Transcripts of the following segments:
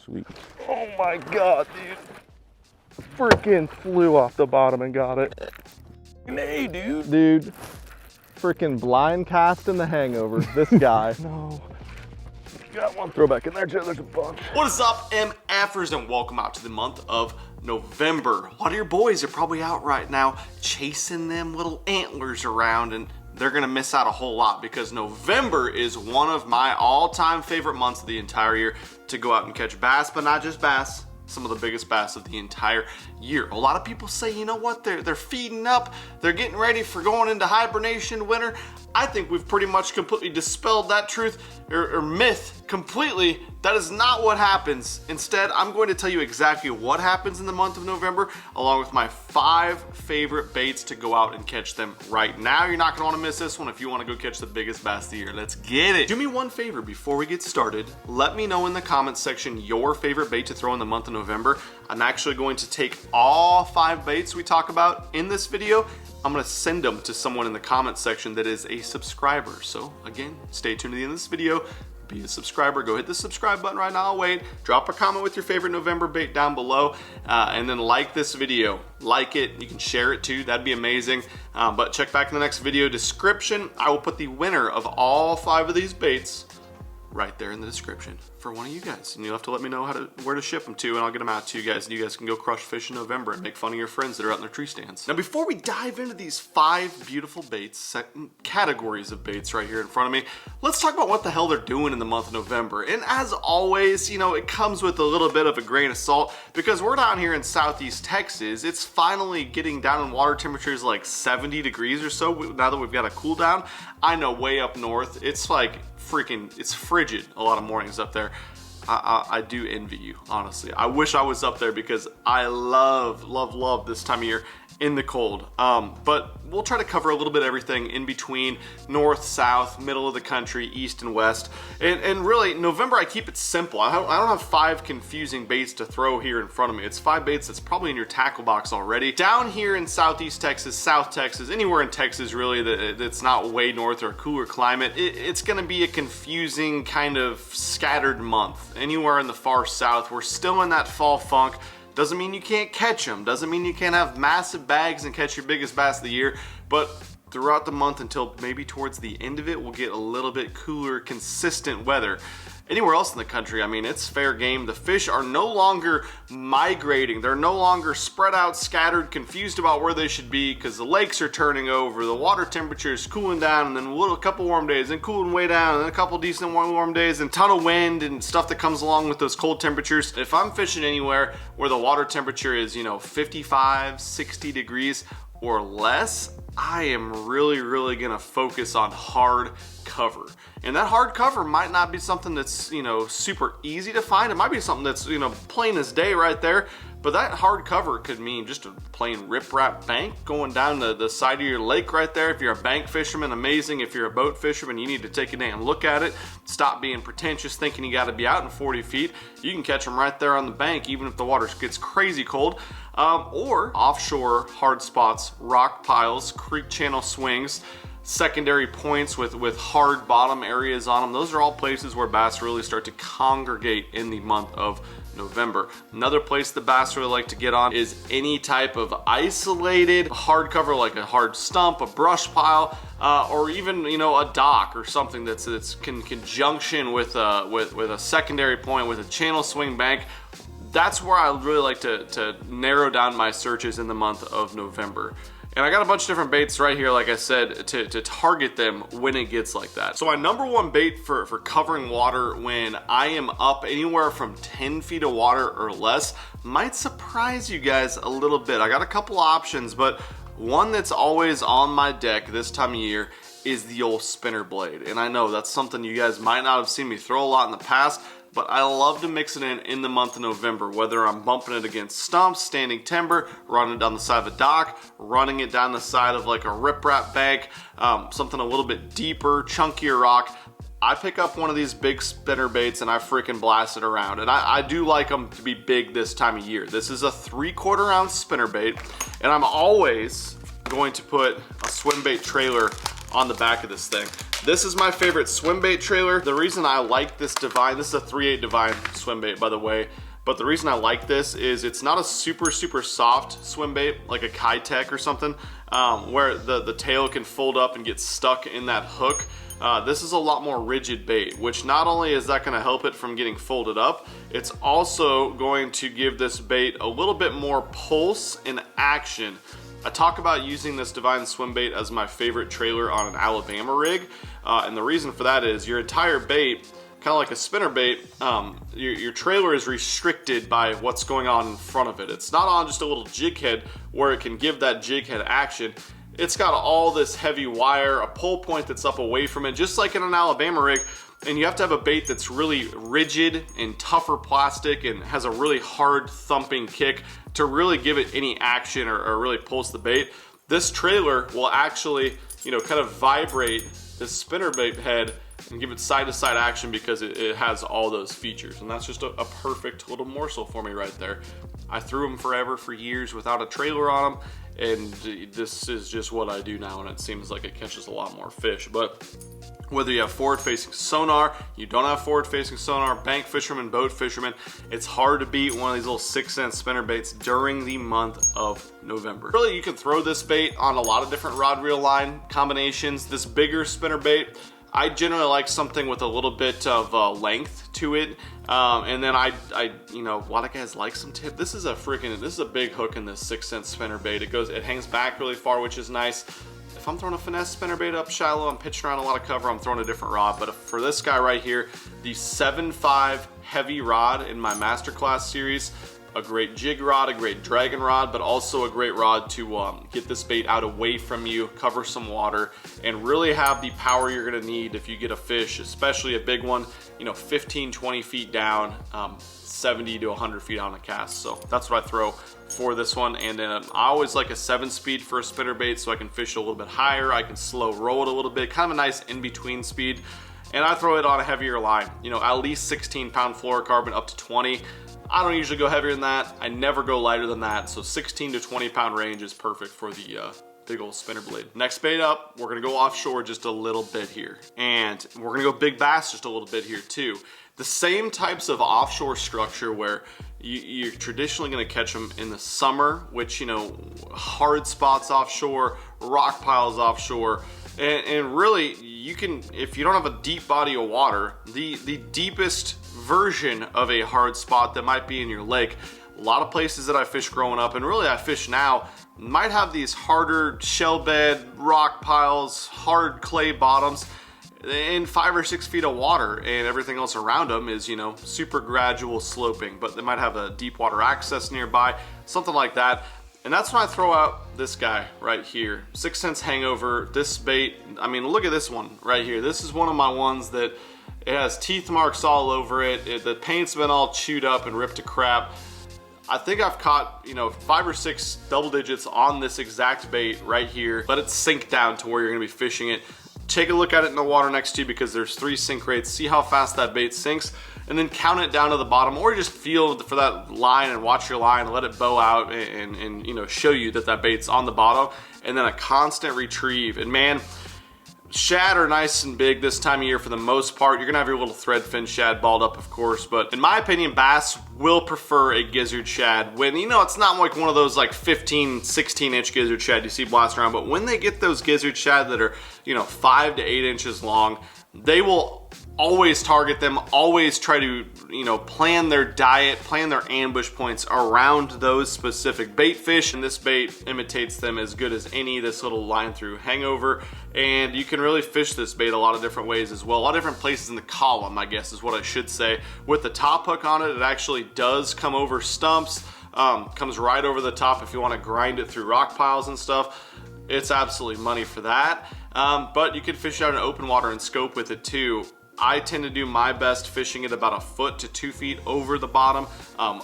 Sweet. Oh my God, dude. Freaking flew off the bottom and got it. Hey, dude. Dude, freaking blind casting the Hangover. This guy. No. Got one. Throw back in there, Joe. There's a bunch. What is up, MFers, and welcome out to the month of November. A lot of your boys are probably out right now chasing them little antlers around, and they're gonna miss out a whole lot because November is one of my all-time favorite months of the entire year to go out and catch bass, but not just bass, some of the biggest bass of the entire year. A lot of people say, you know what, they're feeding up, they're getting ready for going into hibernation winter. I think we've pretty much completely dispelled that truth or myth completely. That is not what happens. Instead, I'm going to tell you exactly what happens in the month of November, along with my 5 favorite baits to go out and catch them right now. You're not gonna wanna miss this one if you wanna go catch the biggest bass of the year. Let's get it. Do me one favor before we get started. Let me know in the comments section your favorite bait to throw in the month of November. I'm actually going to take all 5 baits we talk about in this video. I'm gonna send them to someone in the comments section that is a subscriber. So again, stay tuned to the end of this video. Be a subscriber, go hit the subscribe button right now. I'll wait. Drop a comment with your favorite November bait down below, and then like this video. Like it, you can share it too, that'd be amazing. But check back in the next video description. I will put the winner of all 5 of these baits right there in the description for one of you guys, and you'll have to let me know where to ship them to, and I'll get them out to you guys, and you guys can go crush fish in November and make fun of your friends that are out in their tree stands. Now, before we dive into these 5 beautiful baits, categories of baits right here in front of me, let's talk about what the hell they're doing in the month of November. And as always, you know, it comes with a little bit of a grain of salt because we're down here in Southeast Texas. It's finally getting down in water temperatures like 70 degrees or so now that we've got a cool down. I know way up north, it's like it's frigid a lot of mornings up there. I do envy you, honestly. I wish I was up there because I love this time of year in the cold. But we'll try to cover a little bit of everything in between north, south, middle of the country, east and west. And really, November, I keep it simple. I don't have 5 confusing baits to throw here in front of me. It's 5 baits that's probably in your tackle box already. Down here in Southeast Texas, South Texas, anywhere in Texas really that's not way north or a cooler climate, it's gonna be a confusing kind of scattered month. Anywhere in the far south, we're still in that fall funk. Doesn't mean you can't catch them, doesn't mean you can't have massive bags and catch your biggest bass of the year, but throughout the month until maybe towards the end of it, we'll get a little bit cooler, consistent weather. Anywhere else in the country, I mean, it's fair game. The fish are no longer migrating. They're no longer spread out, scattered, confused about where they should be because the lakes are turning over, the water temperature is cooling down, and then a couple warm days, and cooling way down, and then a couple decent warm days, and ton of wind and stuff that comes along with those cold temperatures. If I'm fishing anywhere where the water temperature is, 55, 60 degrees or less, I am really gonna focus on hard cover. And that hard cover might not be something that's, super easy to find. It might be something that's, plain as day right there. But that hard cover could mean just a plain riprap bank going down the side of your lake right there. If you're a bank fisherman, amazing. If you're a boat fisherman, you need to take a damn look at it. Stop being pretentious thinking you gotta be out in 40 feet. You can catch them right there on the bank, even if the water gets crazy cold. Or offshore hard spots, rock piles, creek channel swings, secondary points with hard bottom areas on them. Those are all places where bass really start to congregate in the month of November. Another place the bass really like to get on is any type of isolated hard cover, like a hard stump, a brush pile, or even a dock or something that's in conjunction with a secondary point, with a channel swing bank. That's where I really like to narrow down my searches in the month of November. And I got a bunch of different baits right here, like I said, to target them when it gets like that. So my number 1 bait for covering water when I am up anywhere from 10 feet of water or less might surprise you guys a little bit. I got a couple options, but one that's always on my deck this time of year is the old spinner blade. And I know that's something you guys might not have seen me throw a lot in the past, but I love to mix it in the month of November, whether I'm bumping it against stumps, standing timber, running it down the side of a dock, running it down the side of like a riprap bank, something a little bit deeper, chunkier rock. I pick up one of these big spinner baits and I freaking blast it around. And I do like them to be big this time of year. This is a 3/4 ounce spinner bait, and I'm always going to put a swim bait trailer on the back of this thing. This is my favorite swim bait trailer. The reason I like this Divine, this is a 3/8 Divine swim bait, by the way, but the reason I like this is it's not a super soft swim bait like a Kitech or something, where the tail can fold up and get stuck in that hook. This is a lot more rigid bait, which not only is that going to help it from getting folded up, it's also going to give this bait a little bit more pulse and action. I talk about using this Divine swim bait as my favorite trailer on an Alabama rig, and the reason for that is your entire bait, kind of like a spinnerbait, your trailer is restricted by what's going on in front of it. It's not on just a little jig head where it can give that jig head action. It's got all this heavy wire, a pull point that's up away from it, just like in an Alabama rig, and you have to have a bait that's really rigid and tougher plastic and has a really hard thumping kick to really give it any action or really pulse the bait. This trailer will actually, you know, kind of vibrate this spinnerbait head and give it side-to-side action because it has all those features, and that's just a perfect little morsel for me right there. I threw them for years without a trailer on them, and this is just what I do now, and it seems like it catches a lot more fish. But whether you have forward-facing sonar, you don't have forward-facing sonar, bank fishermen, boat fishermen, it's hard to beat one of these little 6 cent spinnerbaits during the month of November. Really, you can throw this bait on a lot of different rod reel line combinations. This bigger spinnerbait, I generally like something with a little bit of length to it, and then I you know, a lot of guys like some tip. This is a big hook in this 6 cent spinnerbait. It hangs back really far, which is nice. If I'm throwing a finesse spinnerbait up shallow, I'm pitching around a lot of cover, I'm throwing a different rod. But for this guy right here, the 7.5 heavy rod in my masterclass series, a great jig rod, a great dragon rod, but also a great rod to get this bait out away from you, cover some water, and really have the power you're gonna need if you get a fish, especially a big one, you know, 15, 20 feet down, 70 to 100 feet on a cast. So that's what I throw for this one. And then I always like a 7-speed for a spinnerbait so I can fish a little bit higher, I can slow roll it a little bit, kind of a nice in-between speed. And I throw it on a heavier line, you know, at least 16-pound fluorocarbon up to 20. I don't usually go heavier than that. I never go lighter than that. So 16 to 20-pound range is perfect for the big old spinner blade. Next bait up, we're gonna go offshore just a little bit here. And we're gonna go big bass just a little bit here too. The same types of offshore structure where you're traditionally gonna catch them in the summer, which, you know, hard spots offshore, rock piles offshore, and really you can, if you don't have a deep body of water, the deepest version of a hard spot that might be in your lake. A lot of places that I fish growing up, and really I fish now, might have these harder shell bed, rock piles, hard clay bottoms in 5 or 6 feet of water, and everything else around them is, you know, super gradual sloping, but they might have a deep water access nearby, something like that. And that's when I throw out this guy right here, 6 cents Hangover. This bait, I mean, look at this one right here. This is one of my ones that it has teeth marks all over it. The paint's been all chewed up and ripped to crap. I think I've caught, you know, 5 or 6 double digits on this exact bait right here. Let it sink down to where you're gonna be fishing it. Take a look at it in the water next to you because there's 3 sink rates. See how fast that bait sinks, and then count it down to the bottom, or just feel for that line and watch your line and let it bow out and you know, show you that that bait's on the bottom, and then a constant retrieve. And man, shad are nice and big this time of year for the most part. You're gonna have your little threadfin shad balled up, of course, but in my opinion, bass will prefer a gizzard shad when, you know, it's not like one of those like 15, 16-inch gizzard shad you see blasting around, but when they get those gizzard shad that are, you know, 5 to 8 inches long, they will always target them, always try to, you know, plan their diet, plan their ambush points around those specific bait fish, and this bait imitates them as good as any, this little line through Hangover. And you can really fish this bait a lot of different ways as well, a lot of different places in the column, I guess is what I should say. With the top hook on it, it actually does come over stumps, comes right over the top if you want to grind it through rock piles and stuff. It's absolutely money for that. But you can fish out in open water and scope with it too. I tend to do my best fishing it about 1 foot to 2 feet over the bottom,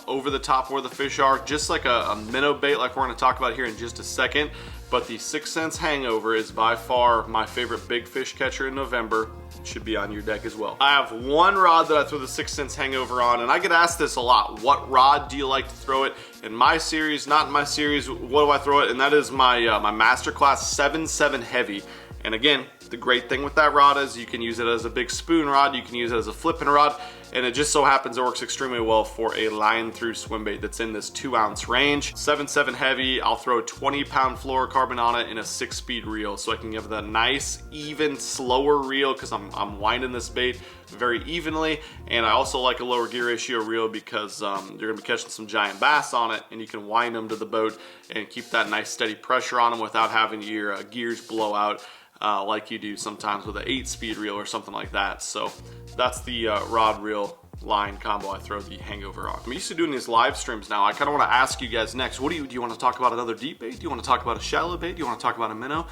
over the top where the fish are, just like a minnow bait like we're going to talk about here in just a second. But the 6 cents Hangover is by far my favorite big fish catcher in November. It should be on your deck as well. I have one rod that I throw the 6 cents Hangover on, and I get asked this a lot. What rod do you like to throw it? In my series, not in my series, what do I throw it? And that is my my Masterclass 7.7 Heavy. And again, The great thing with that rod is you can use it as a big spoon rod, you can use it as a flipping rod, and it just so happens it works extremely well for a line through swim bait that's in this 2-ounce range. 7.7 heavy, I'll throw a 20-pound fluorocarbon on it in a 6-speed reel, so I can give it a nice, even, slower reel because I'm winding this bait very evenly. And I also like a lower gear ratio reel because you're gonna be catching some giant bass on it, and you can wind them to the boat and keep that nice steady pressure on them without having your gears blow out like you do sometimes with an 8-speed reel or something like that. So that's the rod reel line combo I throw the Hangover on. I'm used to doing these live streams now. I kind of want to ask you guys next, do you want to talk about another deep bait? Do you want to talk about a shallow bait? Do you want to talk about a minnow?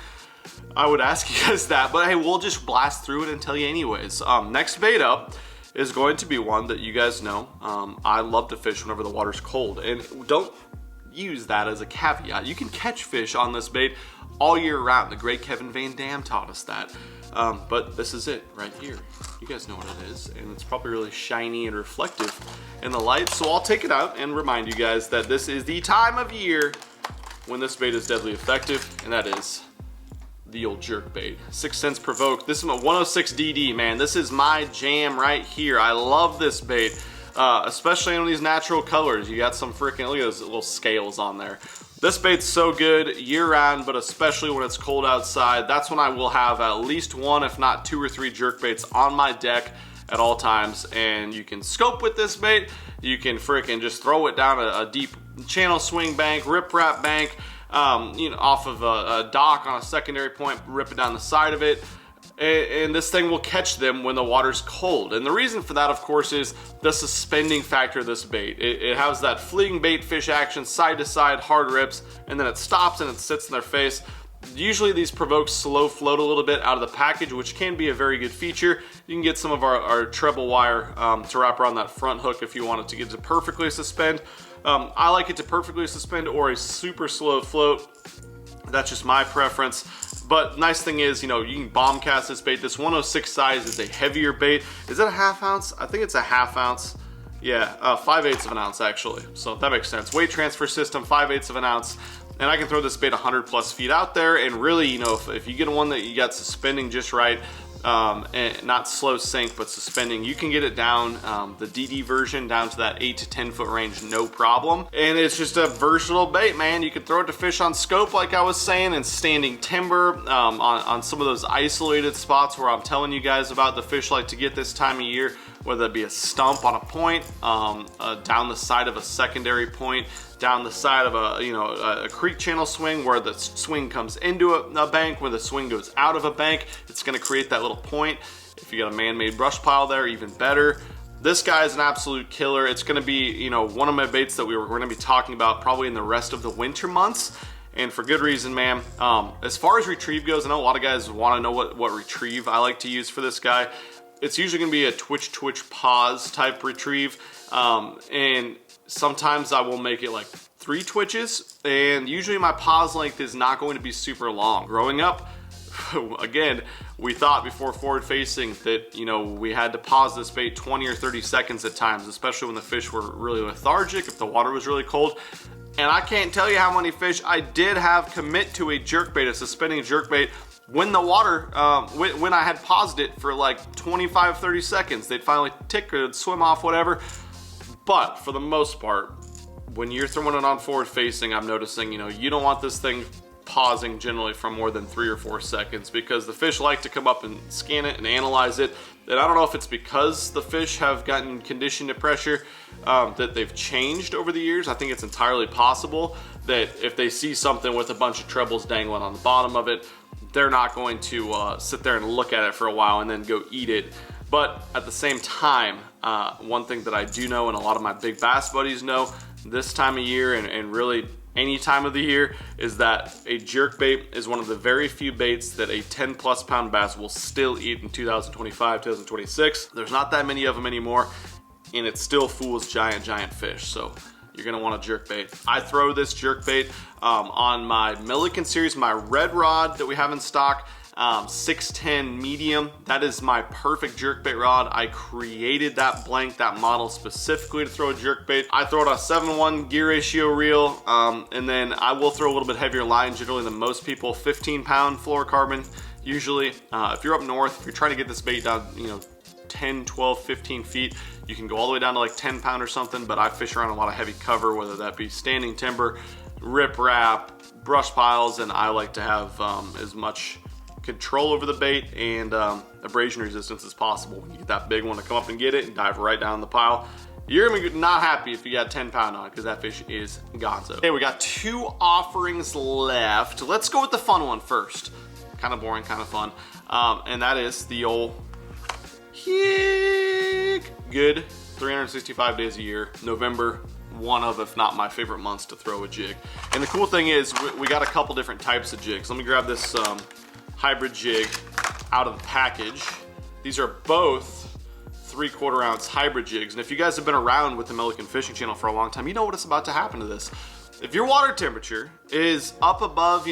I would ask you guys that, but hey, we'll just blast through it and tell you anyways. Next bait up is going to be one that you guys know. I love to fish whenever the water's cold, and don't use that as a caveat. You can catch fish on this bait all year round. The great Kevin Van Dam taught us that. But this is it right here. You guys know what it is, and it's probably really shiny and reflective in the light. So I'll take it out and remind you guys that this is the time of year when this bait is deadly effective, and that is the old jerk bait. 6 cents provoke. This is my 106 DD, man. This is my jam right here. I love this bait, especially in these natural colors. You got some freaking, look at those little scales on there. This bait's so good year-round, but especially when it's cold outside. That's when I will have at least 1, if not 2 or 3 jerk baits on my deck at all times. And you can scope with this bait. You can freaking just throw it down a deep channel swing bank, rip-rap bank, you know, off of a dock on a secondary point, rip it down the side of it. And this thing will catch them when the water's cold. And the reason for that, of course, is the suspending factor of this bait. It has that fleeing bait fish action, side to side, hard rips, and then it stops and it sits in their face. Usually these provokes slow float a little bit out of the package, which can be a very good feature. You can get some of our treble wire to wrap around that front hook if you want it to get to perfectly suspend. I like it to perfectly suspend or a super slow float. That's just my preference. But nice thing is, you know, you can bomb cast this bait. This 106 size is a heavier bait. Is it a ½ ounce? I think it's a ½ ounce. Yeah, 5/8 of an ounce actually. So that makes sense. Weight transfer system, 5/8 of an ounce. And I can throw this bait 100+ feet out there. And really, you know, if you get one that you got suspending just right, and not slow sink, but suspending, you can get it down, the DD version, down to that 8 to 10 foot range, no problem. And it's just a versatile bait, man. You can throw it to fish on scope, like I was saying, and standing timber, on some of those isolated spots where I'm telling you guys about the fish like to get this time of year, whether it be a stump on a point, down the side of a secondary point, down the side of a creek channel swing where the swing comes into a bank, where the swing goes out of a bank. It's going to create that little point. If you got a man-made brush pile there, even better. This guy is an absolute killer. It's going to be, you know, one of my baits that we're going to be talking about probably in the rest of the winter months, and for good reason, man. As far as retrieve goes, I know a lot of guys want to know what retrieve I like to use for this guy. It's usually going to be a twitch pause type retrieve, and sometimes I will make it like 3 twitches, and usually my pause length is not going to be super long. Growing up, again, we thought before forward facing that, you know, we had to pause this bait 20 or 30 seconds at times, especially when the fish were really lethargic, if the water was really cold. And I can't tell you how many fish I did have commit to a jerkbait, a suspending jerkbait, when the water, when I had paused it for like 25, 30 seconds. They'd finally tick or swim off, whatever. But for the most part, when you're throwing it on forward facing, I'm noticing, you know, you don't want this thing pausing generally for more than 3 or 4 seconds, because the fish like to come up and scan it and analyze it. And I don't know if it's because the fish have gotten conditioned to pressure, that they've changed over the years. I think it's entirely possible that if they see something with a bunch of trebles dangling on the bottom of it, they're not going to sit there and look at it for a while and then go eat it. But at the same time, one thing that I do know, and a lot of my big bass buddies know, this time of year and really any time of the year, is that a jerkbait is one of the very few baits that a 10+ pound bass will still eat in 2025, 2026. There's not that many of them anymore, and it still fools giant fish. So you're gonna want a jerkbait. I throw this jerkbait on my Milliken series, my red rod that we have in stock. 610 medium. That is my perfect jerkbait rod. I created that blank, that model specifically to throw a jerkbait. I throw it on a 7:1 gear ratio reel, and then I will throw a little bit heavier line generally than most people. 15-pound fluorocarbon Usually, if you're up north, if you're trying to get this bait down, 10, 12, 15 feet, you can go all the way down to like 10 pound or something, but I fish around a lot of heavy cover, whether that be standing timber, riprap, brush piles, and I like to have as much control over the bait and abrasion resistance as possible. When you get that big one to come up and get it and dive right down the pile, you're gonna be not happy if you got 10 pound on it, because that fish is gonzo. Okay, we got 2 offerings left. Let's go with the fun one first. Kind of boring, kind of fun. And that is the old good 365 days a year. November, one of, if not my favorite months to throw a jig. And the cool thing is we got a couple different types of jigs. Let me grab this hybrid jig out of the package. These are both 3/4 ounce hybrid jigs. And if you guys have been around with the Milliken Fishing Channel for a long time, you know what is about to happen to this. If your water temperature is up above,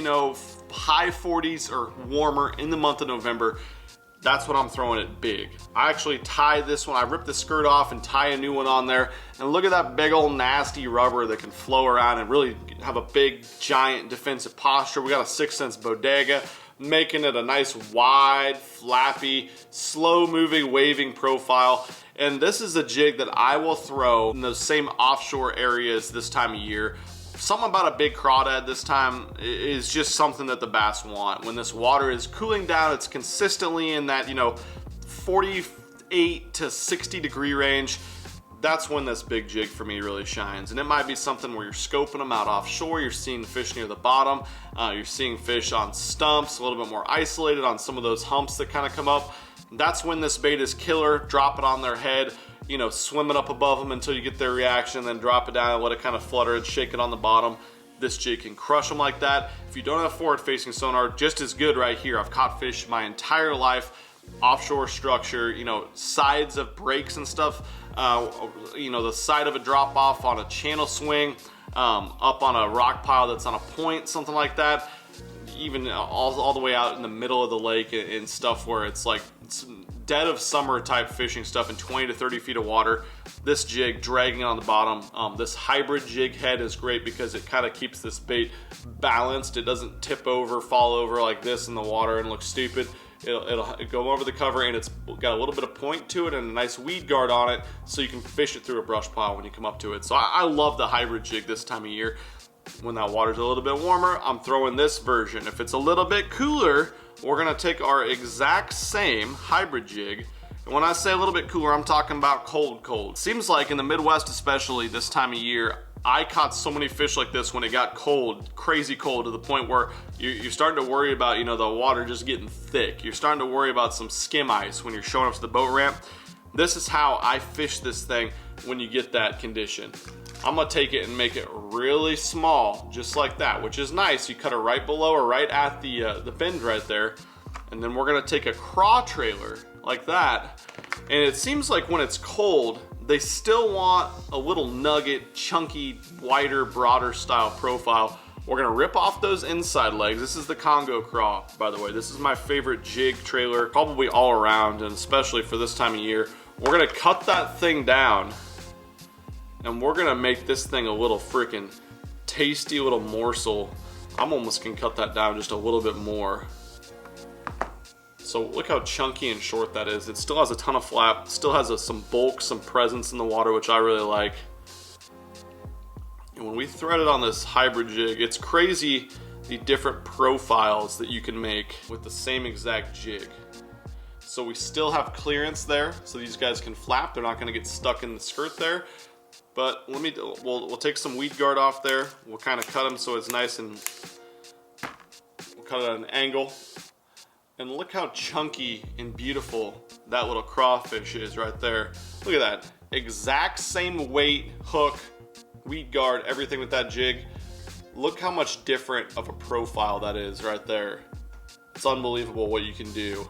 high 40s or warmer in the month of November, that's when I'm throwing it big. I actually tie this one, I rip the skirt off and tie a new one on there. And look at that big old nasty rubber that can flow around and really have a big, giant defensive posture. We got a 6 cents bodega, making it a nice wide, flappy, slow moving, waving profile. And this is a jig that I will throw in those same offshore areas this time of year. Something about a big crawdad this time is just something that the bass want. When this water is cooling down, it's consistently in that, 48 to 60 degree range. That's when this big jig for me really shines. And it might be something where you're scoping them out offshore, you're seeing fish near the bottom, you're seeing fish on stumps, a little bit more isolated on some of those humps that kind of come up. That's when this bait is killer. Drop it on their head, swim it up above them until you get their reaction, then drop it down and let it kind of flutter and shake it on the bottom. This jig can crush them like that. If you don't have forward facing sonar, just as good right here. I've caught fish my entire life, offshore structure, sides of breaks and stuff, the side of a drop off on a channel swing, up on a rock pile that's on a point, something like that. Even all the way out in the middle of the lake and stuff where it's like dead of summer type fishing stuff in 20 to 30 feet of water. This jig dragging on the bottom. This hybrid jig head is great because it kind of keeps this bait balanced. It doesn't tip over, fall over like this in the water and look stupid. It'll go over the cover, and it's got a little bit of point to it and a nice weed guard on it, so you can fish it through a brush pile when you come up to it. So I love the hybrid jig this time of year. When that water's a little bit warmer, I'm throwing this version. If it's a little bit cooler, we're gonna take our exact same hybrid jig. And when I say a little bit cooler, I'm talking about cold. Seems like in the Midwest, especially this time of year, I caught so many fish like this when it got cold, crazy cold, to the point where you're starting to worry about, the water just getting thick. You're starting to worry about some skim ice when you're showing up to the boat ramp. This is how I fish this thing when you get that condition. I'm gonna take it and make it really small, just like that, which is nice. You cut it right below or right at the bend right there. And then we're gonna take a craw trailer like that. And it seems like when it's cold, they still want a little nugget, chunky, wider, broader style profile. We're gonna rip off those inside legs. This is the Congo craw, by the way. This is my favorite jig trailer, probably all around, and especially for this time of year. We're gonna cut that thing down, and we're gonna make this thing a little freaking tasty little morsel. I'm almost gonna cut that down just a little bit more. So look how chunky and short that is. It still has a ton of flap, still has some bulk, some presence in the water, which I really like. And when we thread it on this hybrid jig, it's crazy the different profiles that you can make with the same exact jig. So we still have clearance there, so these guys can flap. They're not gonna get stuck in the skirt there. But we'll take some weed guard off there. We'll kind of cut them so it's nice, and we'll cut it at an angle. And look how chunky and beautiful that little crawfish is right there. Look at that. Exact same weight, hook, weed guard, everything with that jig. Look how much different of a profile that is right there. It's unbelievable what you can do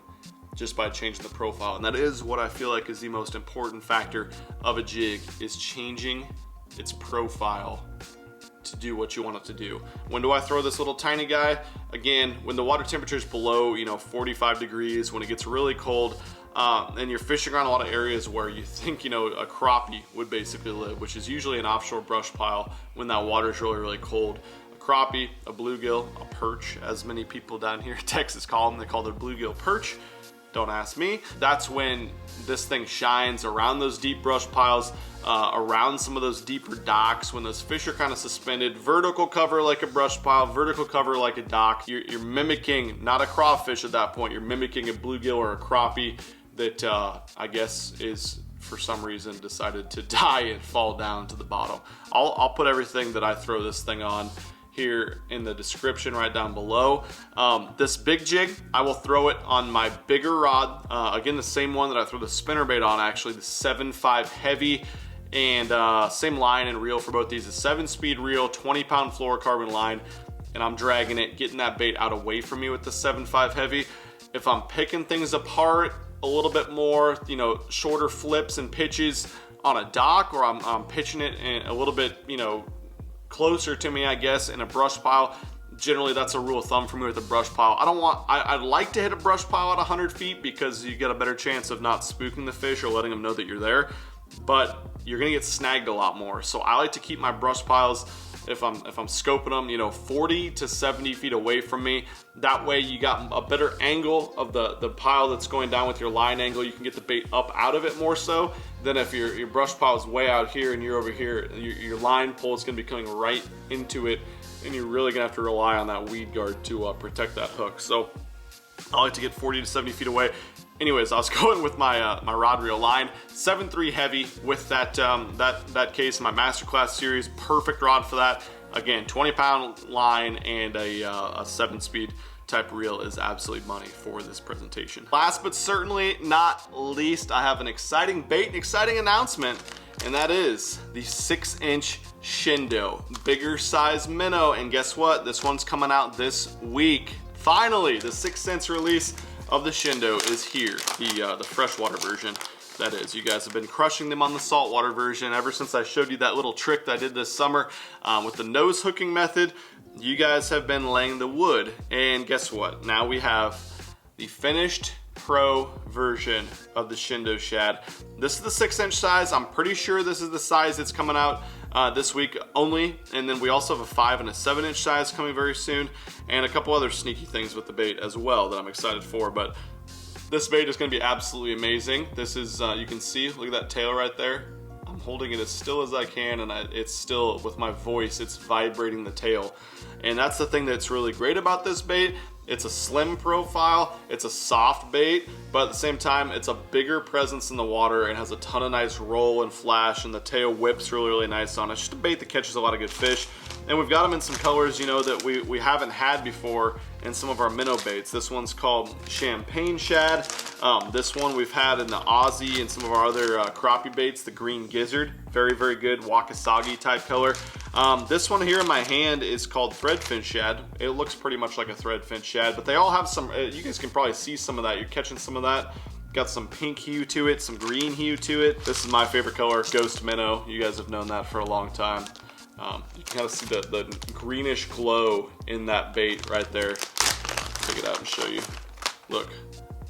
just by changing the profile. And that is what I feel like is the most important factor of a jig, is changing its profile to do what you want it to do. When do I throw this little tiny guy? Again, when the water temperature is below 45 degrees, when it gets really cold, and you're fishing around a lot of areas where you think a crappie would basically live, which is usually an offshore brush pile when that water is really, really cold. A crappie, a bluegill, a perch, as many people down here in Texas call them. They call their bluegill perch. Don't ask me. That's when this thing shines around those deep brush piles, around some of those deeper docks, when those fish are kind of suspended. Vertical cover like a brush pile, vertical cover like a dock. You're mimicking, not a crawfish at that point, you're mimicking a bluegill or a crappie that I guess is, for some reason, decided to die and fall down to the bottom. I'll put everything that I throw this thing on here in the description right down below. This big jig, I will throw it on my bigger rod. Again, the same one that I throw the spinnerbait on, actually, the 7.5 heavy, and same line and reel for both these. A 7-speed reel, 20-pound fluorocarbon line, and I'm dragging it, getting that bait out away from me with the 7.5 heavy. If I'm picking things apart a little bit more, you know, shorter flips and pitches on a dock, or I'm pitching it in a little bit, you know, closer to me, I guess, in a brush pile. Generally, that's a rule of thumb for me with a brush pile. I'd like to hit a brush pile at 100 feet because you get a better chance of not spooking the fish or letting them know that you're there, but you're gonna get snagged a lot more. So I like to keep my brush piles, if I'm scoping them, you know, 40 to 70 feet away from me. That way you got a better angle of the pile that's going down with your line angle. You can get the bait up out of it more so than if your brush pile is way out here and you're over here. Your line pull is gonna be coming right into it, and you're really gonna have to rely on that weed guard to protect that hook. So I like to get 40 to 70 feet away. Anyways, I was going with my my rod reel line, 7.3 heavy with that that case in my Masterclass series. Perfect rod for that. Again, 20-pound line and a 7-speed type reel is absolutely money for this presentation. Last but certainly not least, I have an exciting bait, an exciting announcement, and that is the 6-inch Shindo, bigger size minnow. And guess what? This one's coming out this week. Finally, the 6-cents release of the Shindo is here, the freshwater version. That is, you guys have been crushing them on the saltwater version ever since I showed you that little trick that I did this summer with the nose hooking method. You guys have been laying the wood, and guess what? Now we have the finished pro version of the Shindo shad. This is the 6-inch size. I'm pretty sure this is the size that's coming out this week only, and then we also have a 5 and a 7-inch size coming very soon, and a couple other sneaky things with the bait as well that I'm excited for. But this bait is going to be absolutely amazing. This is, you can see, look at that tail right there. I'm holding it as still as I can, and it's still, with my voice, it's vibrating the tail. And that's the thing that's really great about this bait. It's a slim profile, it's a soft bait, but at the same time, it's a bigger presence in the water and has a ton of nice roll and flash, and the tail whips really, really nice on it. It's just a bait that catches a lot of good fish. And we've got them in some colors, you know, that we haven't had before in some of our minnow baits. This one's called Champagne Shad. This one we've had in the Aussie and some of our other crappie baits, the Green Gizzard. Very, very good Wakasagi type color. This one here in my hand is called Threadfin Shad. It looks pretty much like a threadfin shad, but they all have some, you guys can probably see some of that. You're catching some of that. Got some pink hue to it, some green hue to it. This is my favorite color, Ghost Minnow. You guys have known that for a long time. You can kind of see the greenish glow in that bait right there. Take it out and show you. Look,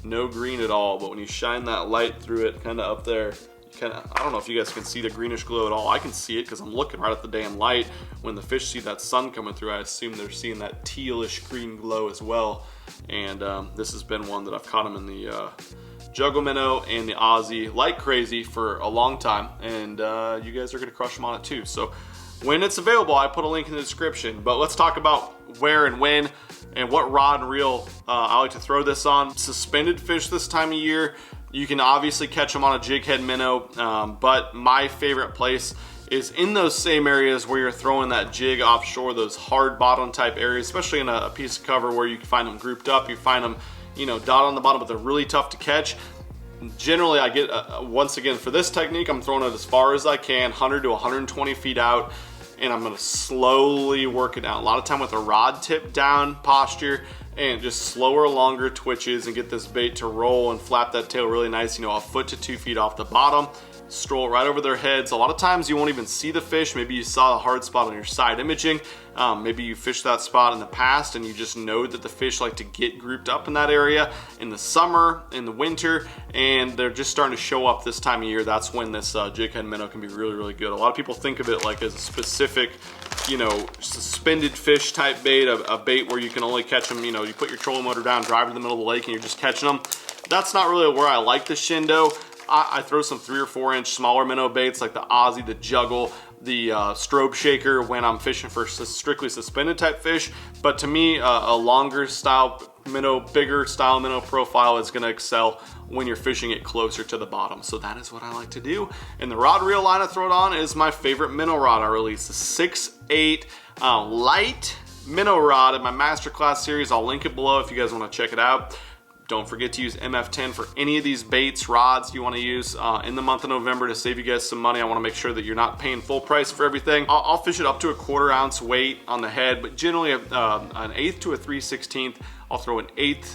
no green at all, but when you shine that light through it, kind of up there, you kind of, I don't know if you guys can see the greenish glow at all. I can see it because I'm looking right at the damn light. When the fish see that sun coming through, I assume they're seeing that tealish green glow as well. And this has been one that I've caught them in the Juggle Minnow and the Aussie like crazy for a long time, and you guys are gonna crush them on it too. So when it's available, I put a link in the description. But let's talk about where and when and what rod and reel I like to throw this on. Suspended fish this time of year, you can obviously catch them on a jig head minnow, but my favorite place is in those same areas where you're throwing that jig offshore, those hard bottom type areas, especially in a piece of cover where you can find them grouped up, you find them, you know, dot on the bottom, but they're really tough to catch. Generally, I get, once again, for this technique, I'm throwing it as far as I can, 100 to 120 feet out, and I'm gonna slowly work it out. A lot of time with a rod tip down posture, and just slower, longer twitches, and get this bait to roll and flap that tail really nice, you know, a foot to 2 feet off the bottom. stroll right over their heads. A lot of times you won't even see the fish. Maybe you saw a hard spot on your side imaging. Maybe you fished that spot in the past and you just know that the fish like to get grouped up in that area in the summer, in the winter, and they're just starting to show up this time of year. That's when this jig head minnow can be really, really good. A lot of people think of it like as a specific, you know, suspended fish type bait, a bait where you can only catch them, you know, you put your trolling motor down, drive to the middle of the lake and you're just catching them. That's not really where I like the Shindo. I throw some 3 or 4 inch smaller minnow baits like the Aussie, the Juggle, the strobe shaker when I'm fishing for strictly suspended type fish. But to me, a longer style minnow, bigger style minnow profile is gonna excel when you're fishing it closer to the bottom. So that is what I like to do. And the rod reel line I throw it on is my favorite minnow rod I released, the 6'8" light minnow rod in my masterclass series. I'll link it below if you guys wanna check it out. Don't forget to use MF10 for any of these baits, rods you want to use in the month of November to save you guys some money. I want to make sure that you're not paying full price for everything. I'll fish it up to a 1/4 ounce weight on the head, but generally an 1/8 to a 3/16. I'll throw an 1/8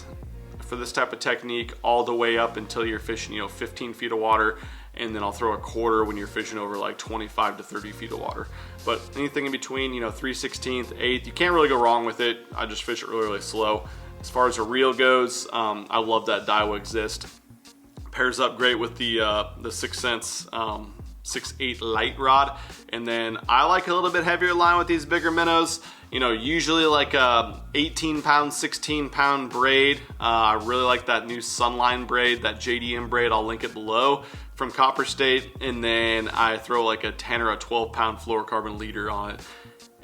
for this type of technique all the way up until you're fishing, you know, 15 feet of water. And then I'll throw a 1/4 when you're fishing over like 25 to 30 feet of water. But anything in between, you know, 3/16, 1/8, you can't really go wrong with it. I just fish it really, really slow. As far as a reel goes, I love that Daiwa Exist. Pairs up great with the 6 cents 6'8" light rod. And then I like a little bit heavier line with these bigger minnows. You know, usually like a 18 pound, 16 pound braid. I really like that new Sunline braid, that JDM braid. I'll link it below from Copper State. And then I throw like a 10 or a 12 pound fluorocarbon leader on it.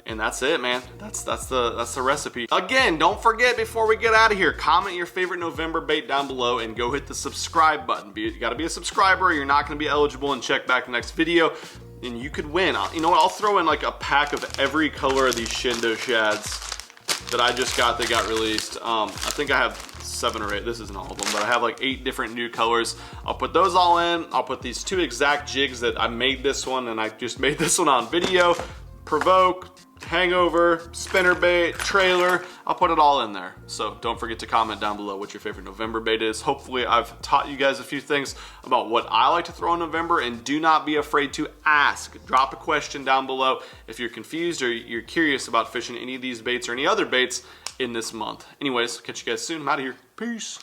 And that's it, man. That's the recipe. Again, don't forget before we get out of here, comment your favorite November bait down below and go hit the subscribe button. You gotta be a subscriber or you're not gonna be eligible, and check back the next video and you could win. You know what, I'll throw in like a pack of every color of these Shindo shads that I just got that got released. I think I have 7 or 8, this isn't all of them, but I have like 8 different new colors. I'll put those all in. I'll put these 2 exact jigs that I made this one, and I just made this one on video. Provoke, Hangover, Spinnerbait, Trailer, I'll put it all in there. So don't forget to comment down below what your favorite November bait is. Hopefully I've taught you guys a few things about what I like to throw in November, and do not be afraid to ask. Drop a question down below if you're confused or you're curious about fishing any of these baits or any other baits in this month. Anyways, catch you guys soon. I'm out of here. Peace.